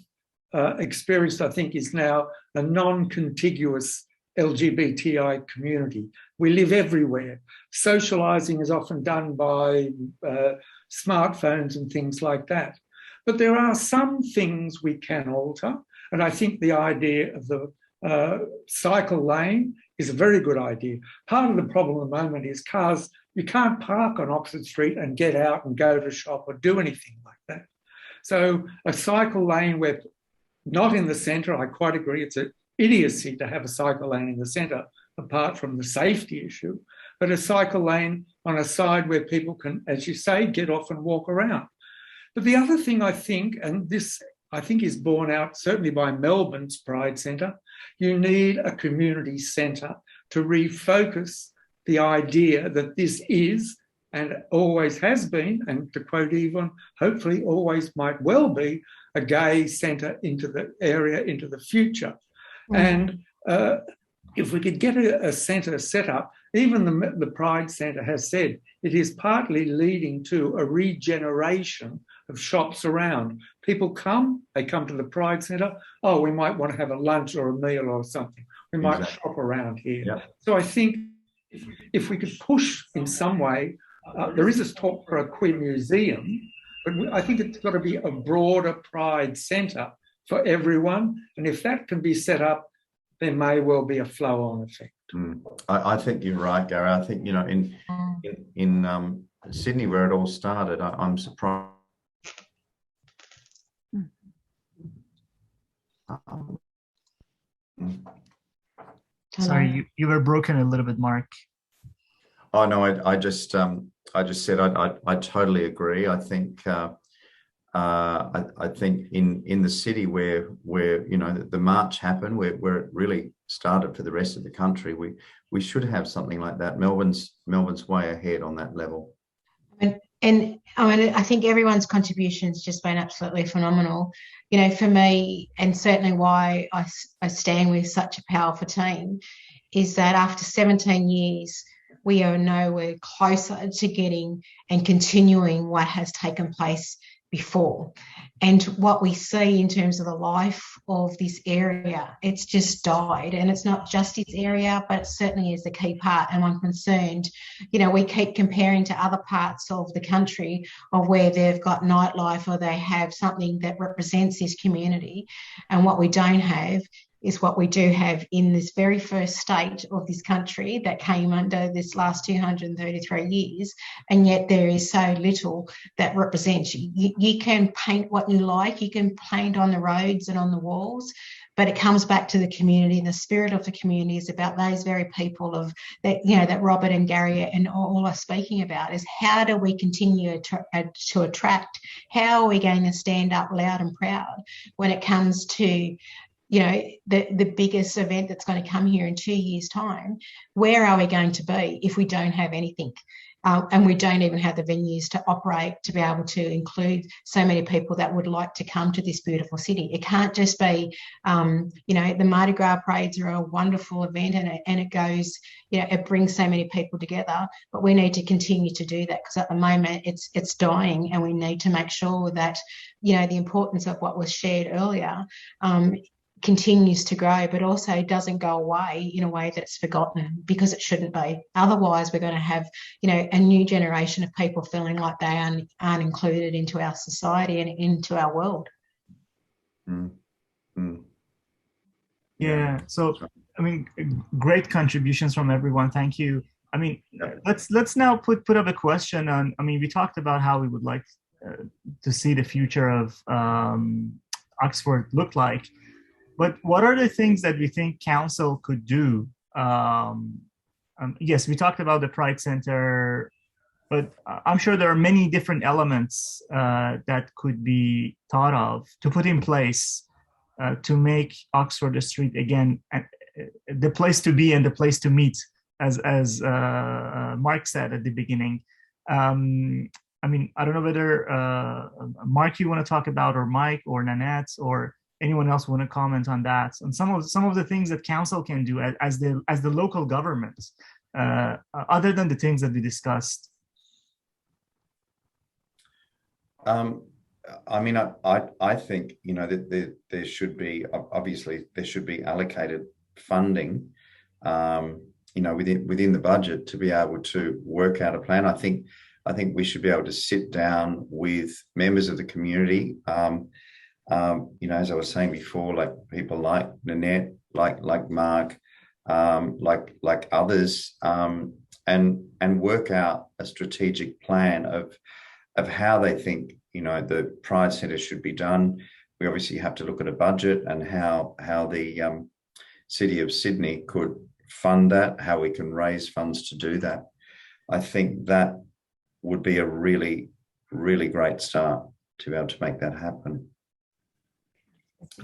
Speaker 11: experienced, I think, is now a non-contiguous LGBTI community. We live everywhere. Socialising is often done by smartphones and things like that. But there are some things we can alter, and I think the idea of the cycle lane is a very good idea. Part of the problem at the moment is cars, you can't park on Oxford Street and get out and go to shop or do anything like that. So a cycle lane where, not in the centre, I quite agree, it's an idiocy to have a cycle lane in the centre, apart from the safety issue, but a cycle lane on a side where people can, as you say, get off and walk around. But the other thing I think, and this I think is borne out certainly by Melbourne's Pride Centre, you need a community centre to refocus the idea that this is, and always has been, and to quote Yvonne, hopefully always might well be, a gay centre into the area into the future. And if we could get a centre set up, even the Pride Centre has said it is partly leading to a regeneration of shops around. People come, they come to the Pride Centre, oh, we might want to have a lunch or a meal or something. We might shop around here. Yeah. So I think if we could push in some way, there is this talk for a queer museum, but I think it's got to be a broader Pride Centre for everyone. And if that can be set up, there may well be a flow-on effect.
Speaker 3: I think you're right, Gary. I think, you know, in Sydney, where it all started, I'm surprised.
Speaker 1: Sorry, you were broken a little bit, Mark.
Speaker 3: Oh no, I just said I totally agree. I think I think in the city where you know the march happened, where it really started for the rest of the country, we should have something like that. Melbourne's way ahead on that level.
Speaker 2: And I mean, I think everyone's contribution's just been absolutely phenomenal. You know, for me, and certainly why I stand with such a powerful team, is that after 17 years, we are nowhere closer to getting and continuing what has taken place before. And what we see in terms of the life of this area, it's just died. And it's not just its area, but it certainly is the key part. And I'm concerned, you know, we keep comparing to other parts of the country of where they've got nightlife or they have something that represents this community. And what we don't have is what we do have in this very first state of this country that came under this last 233 years, and yet there is so little that represents you. You can paint what you like, you can paint on the roads and on the walls, but it comes back to the community, and the spirit of the community is about those very people of that, you know, that Robert and Gary and all are speaking about, is how do we continue to attract, how are we going to stand up loud and proud when it comes to, you know, the biggest event that's going to come here in 2 years' time? Where are we going to be if we don't have anything? And we don't even have the venues to operate to be able to include so many people that would like to come to this beautiful city. It can't just be, you know, the Mardi Gras parades are a wonderful event, and it goes, you know, it brings so many people together. But we need to continue to do that, because at the moment it's dying, and we need to make sure that, you know, the importance of what was shared earlier continues to grow, but also doesn't go away in a way that's forgotten, because it shouldn't be. Otherwise, we're going to have, you know, a new generation of people feeling like they aren't included into our society and into our world.
Speaker 1: Yeah. So, I mean, great contributions from everyone. Thank you. I mean, let's now put up a question on. I mean, we talked about how we would like to see the future of Oxford look like. But what are the things that we think council could do? Yes, we talked about the Pride Center, but I'm sure there are many different elements that could be thought of to put in place to make Oxford Street again the place to be and the place to meet, as Mark said at the beginning. I mean, I don't know whether Mark, you want to talk about, or Mike, or Nanette, or anyone else want to comment on that, and some of the things that council can do as the local government, other than the things that we discussed?
Speaker 3: I mean, I think, you know, that there should be, obviously there should be allocated funding, you know, within the budget to be able to work out a plan. I think we should be able to sit down with members of the community. You know, as I was saying before, like people like Nanette, like Mark, like others, and work out a strategic plan of how they think, you know, the Pride Centre should be done. We obviously have to look at a budget and how the City of Sydney could fund that, how we can raise funds to do that. I think that would be a really, really great start to be able to make that happen.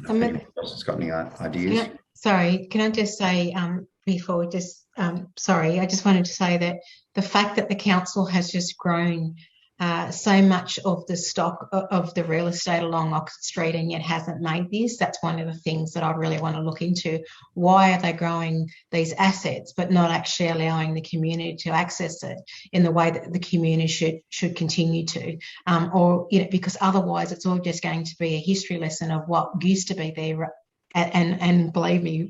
Speaker 3: Anyone else has got any ideas?
Speaker 2: Can I just say, before we just, sorry, I just wanted to say that the fact that the council has just grown so much of the stock of the real estate along Oxford Street and yet hasn't made this, that's one of the things that I really want to look into. Why are they growing these assets but not actually allowing the community to access it in the way that the community should continue to? Or, you know, because otherwise it's all just going to be a history lesson of what used to be there. And believe me,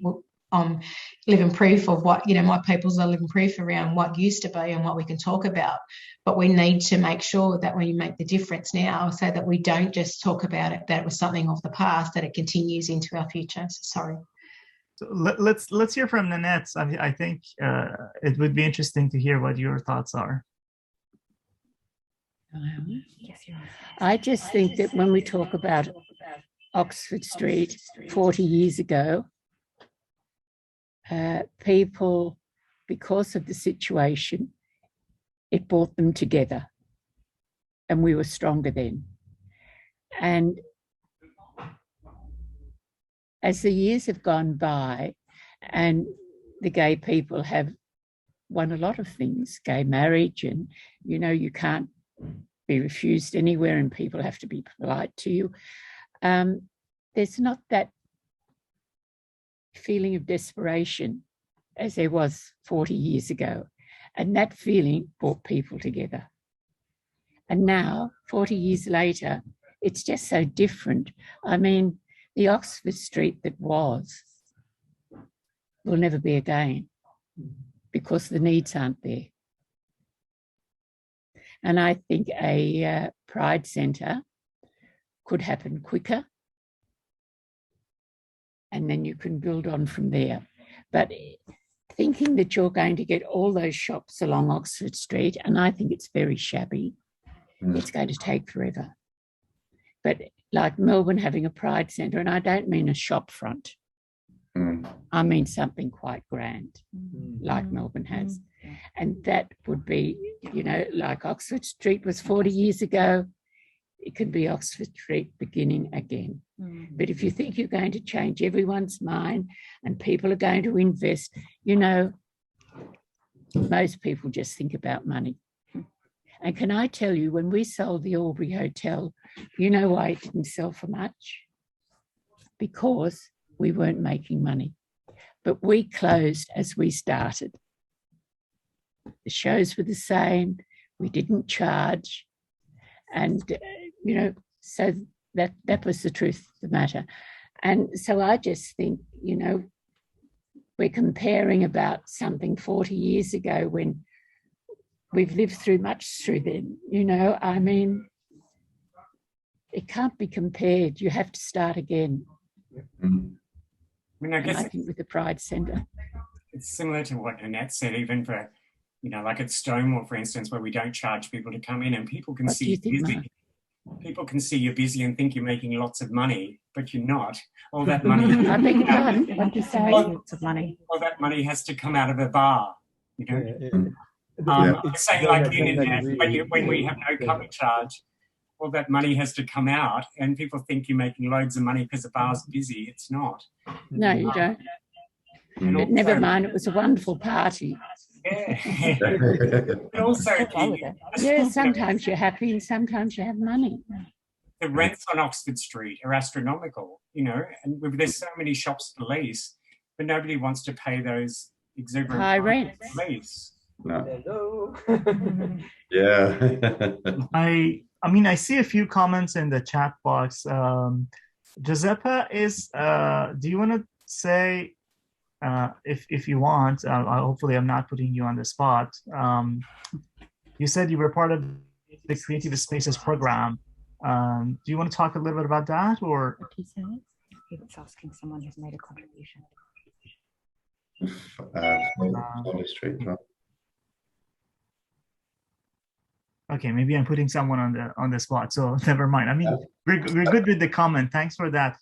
Speaker 2: I'm living proof of what, you know, my peoples are living proof around what used to be and what we can talk about. But we need to make sure that we make the difference now, so that we don't just talk about it, that it was something of the past, that it continues into our future. So, sorry.
Speaker 1: So let's hear from Nanette. I think it would be interesting to hear what your thoughts are.
Speaker 5: I just think that when we talk about Oxford Street 40 years ago, people, because of the situation, it brought them together, and we were stronger then. And as the years have gone by, and the gay people have won a lot of things, gay marriage, and, you know, you can't be refused anywhere and people have to be polite to you. There's not that feeling of desperation as there was 40 years ago. And that feeling brought people together. And now, 40 years later, it's just so different. I mean, the Oxford Street that was will never be again, because the needs aren't there. And I think a Pride Centre could happen quicker, and then you can build on from there. But thinking that you're going to get all those shops along Oxford Street, and I think it's very shabby, it's going to take forever. But like Melbourne having a Pride Centre, and I don't mean a shop front, I mean something quite grand, like Melbourne has. And that would be, you know, like Oxford Street was 40 years ago, it could be Oxford Street beginning again. But if you think you're going to change everyone's mind and people are going to invest, you know, most people just think about money. And can I tell you, when we sold the Albury Hotel, you know why it didn't sell for much? Because we weren't making money. But we closed as we started. The shows were the same. We didn't charge. And, you know, so that was the truth of the matter. And so I just think, you know, we're comparing about something 40 years ago when we've lived through much through then, you know. I mean, it can't be compared. You have to start again.
Speaker 9: I mean, I guess
Speaker 5: I think with the Pride Centre.
Speaker 9: It's similar to what Nanette said, even for, you know, like at Stonewall, for instance, where we don't charge people to come in and people can see you busy. People can see you're busy and think you're making lots of money, but you're not. All that money.
Speaker 4: I beg your pardon. What do you say? Lots of money.
Speaker 9: All that money has to come out of a bar, you know. Saying like the internet, when we have no cover charge, all that money has to come out, and people think you're making loads of money because the bar's busy. It's not.
Speaker 5: No, you don't. But also, never mind, it was a wonderful party.
Speaker 9: Yeah. But also,
Speaker 5: sometimes you're happy and sometimes you have money.
Speaker 9: The rents on Oxford Street are astronomical, you know, and there's so many shops to lease, but nobody wants to pay those exuberant
Speaker 5: high rents.
Speaker 9: Lease.
Speaker 3: No. Yeah.
Speaker 1: I mean, I see a few comments in the chat box. Giuseppe do you want to say, if you want, hopefully I'm not putting you on the spot. You said you were part of the Creative Spaces program. Do you want to talk a little bit about that, or?
Speaker 4: He was asking someone who's made a contribution.
Speaker 3: Street, right?
Speaker 1: Okay, maybe I'm putting someone on the spot, so never mind. I mean, we're good with the comment. Thanks for that.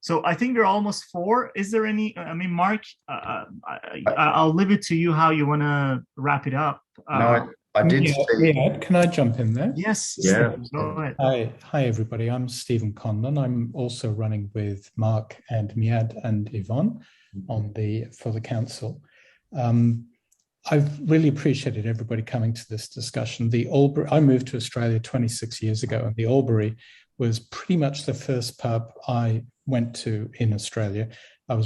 Speaker 1: So I think we're almost 4. Is there any? I mean, Mark, I'll leave it to you how you want to wrap it up.
Speaker 3: No, I did.
Speaker 12: Yeah, can I jump in there?
Speaker 1: Yes.
Speaker 3: Yeah.
Speaker 1: Go ahead.
Speaker 12: Hi, everybody. I'm Stephen Conlon. I'm also running with Mark and Miad and Yvonne for the council. I've really appreciated everybody coming to this discussion. I moved to Australia 26 years ago, and the Albury was pretty much the first pub I went to in Australia. I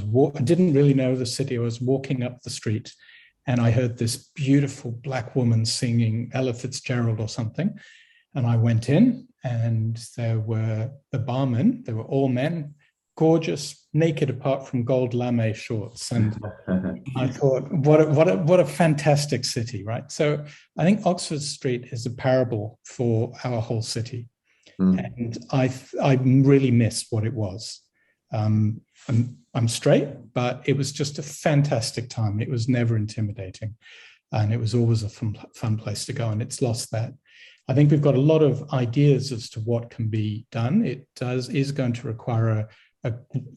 Speaker 12: didn't really know the city. I was walking up the street and I heard this beautiful black woman singing Ella Fitzgerald or something. And I went in, and there were the barmen. They were all men, gorgeous, naked apart from gold lame shorts. And I thought, what a fantastic city, right? So I think Oxford Street is a parable for our whole city. And I really miss what it was. I'm straight, but it was just a fantastic time. It was never intimidating, and it was always a fun place to go, and it's lost that. I think we've got a lot of ideas as to what can be done. It is going to require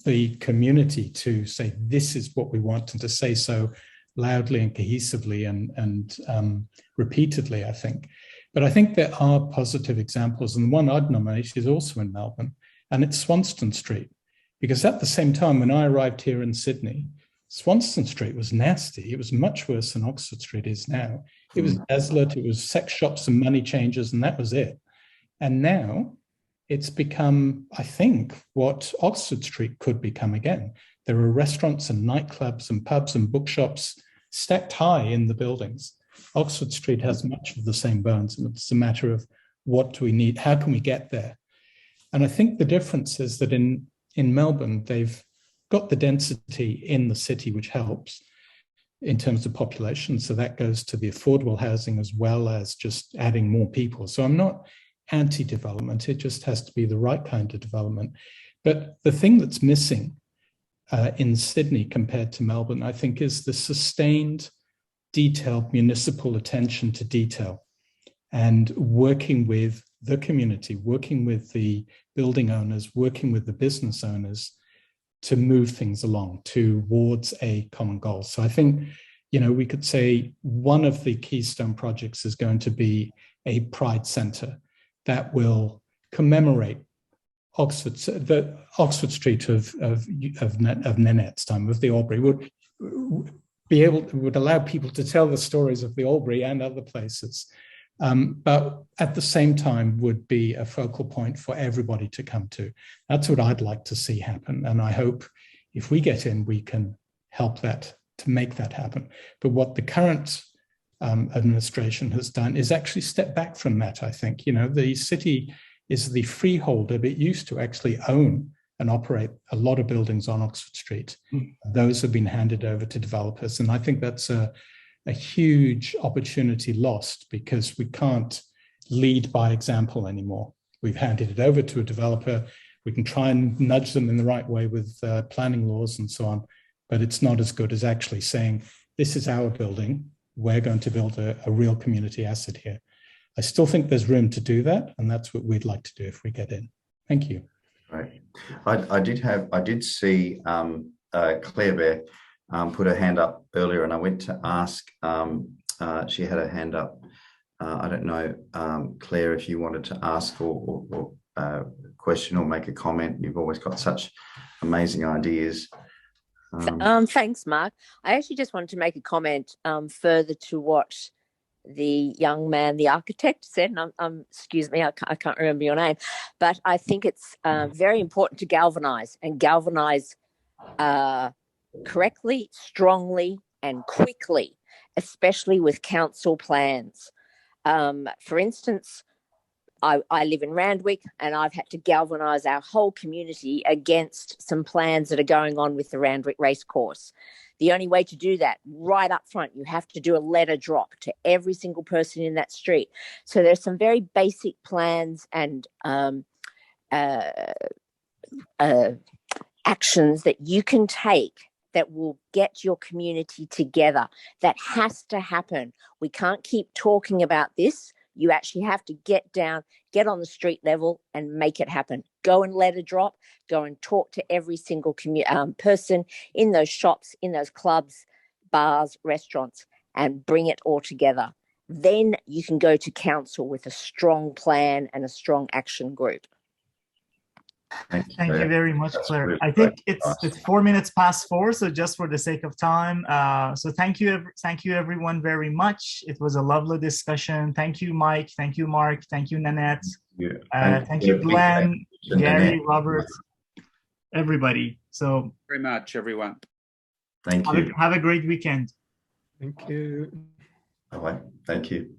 Speaker 12: the community to say, this is what we want, and to say so loudly and cohesively and repeatedly, I think. But I think there are positive examples, and the one I'd nominate is also in Melbourne, and it's Swanston Street. Because at the same time, when I arrived here in Sydney, Swanston Street was nasty. It was much worse than Oxford Street is now. It was desolate, it was sex shops and money changers, and that was it. And now it's become, I think, what Oxford Street could become again. There are restaurants and nightclubs and pubs and bookshops stacked high in the buildings. Oxford Street has much of the same bones, and it's a matter of what do we need, how can we get there? And I think the difference is that in Melbourne, they've got the density in the city, which helps in terms of population. So that goes to the affordable housing as well as just adding more people. So I'm not anti-development. It just has to be the right kind of development. But the thing that's missing in Sydney compared to Melbourne, I think, is the sustained, detailed municipal attention to detail and working with the community, working with the building owners, working with the business owners to move things along towards a common goal. So I think, we could say one of the keystone projects is going to be a Pride Centre that will commemorate the Oxford Street of Nanette's time, of the Albury, would allow people to tell the stories of the Albury and other places, but at the same time would be a focal point for everybody to come to. That's what I'd like to see happen, and I hope if we get in, we can help that to make that happen. But what the current administration has done is actually step back from that. I think the city is the freeholder, but it used to actually own and operate a lot of buildings on Oxford Street. Those have been handed over to developers. And I think that's a huge opportunity lost because we can't lead by example anymore. We've handed it over to a developer. We can try and nudge them in the right way with planning laws and so on, but it's not as good as actually saying, this is our building. We're going to build a real community asset here. I still think there's room to do that, and that's what we'd like to do if we get in. Thank you.
Speaker 3: Right. I did see Claire Bear put her hand up earlier, and I went to ask. She had her hand up. I don't know, Claire, if you wanted to ask or question or make a comment. You've always got such amazing ideas.
Speaker 13: Thanks, Mark. I actually just wanted to make a comment further to what the young man, the architect, said. And excuse me, I can't remember your name, but I think it's very important to galvanise correctly, strongly, and quickly, especially with council plans. For instance, I live in Randwick, and I've had to galvanise our whole community against some plans that are going on with the Randwick Racecourse. The only way to do that, right up front, you have to do a letter drop to every single person in that street. So there's some very basic plans and actions that you can take that will get your community together. That has to happen. We can't keep talking about this. You actually have to get down, get on the street level and make it happen. Go and let a drop, go and talk to every single person in those shops, in those clubs, bars, restaurants, and bring it all together. Then you can go to council with a strong plan and a strong action group.
Speaker 1: Thank you very much, Claire. I think it's 4 minutes past 4, so just for the sake of time, so thank you everyone very much. It was a lovely discussion. Thank you, Mike. Thank you, Mark. Thank you, Nanette. Thank you, Glenn, Gary, Robert, everybody. So
Speaker 10: very much, everyone.
Speaker 3: Thank you.
Speaker 1: Have a great weekend.
Speaker 6: Thank you.
Speaker 3: Bye-bye. Thank you.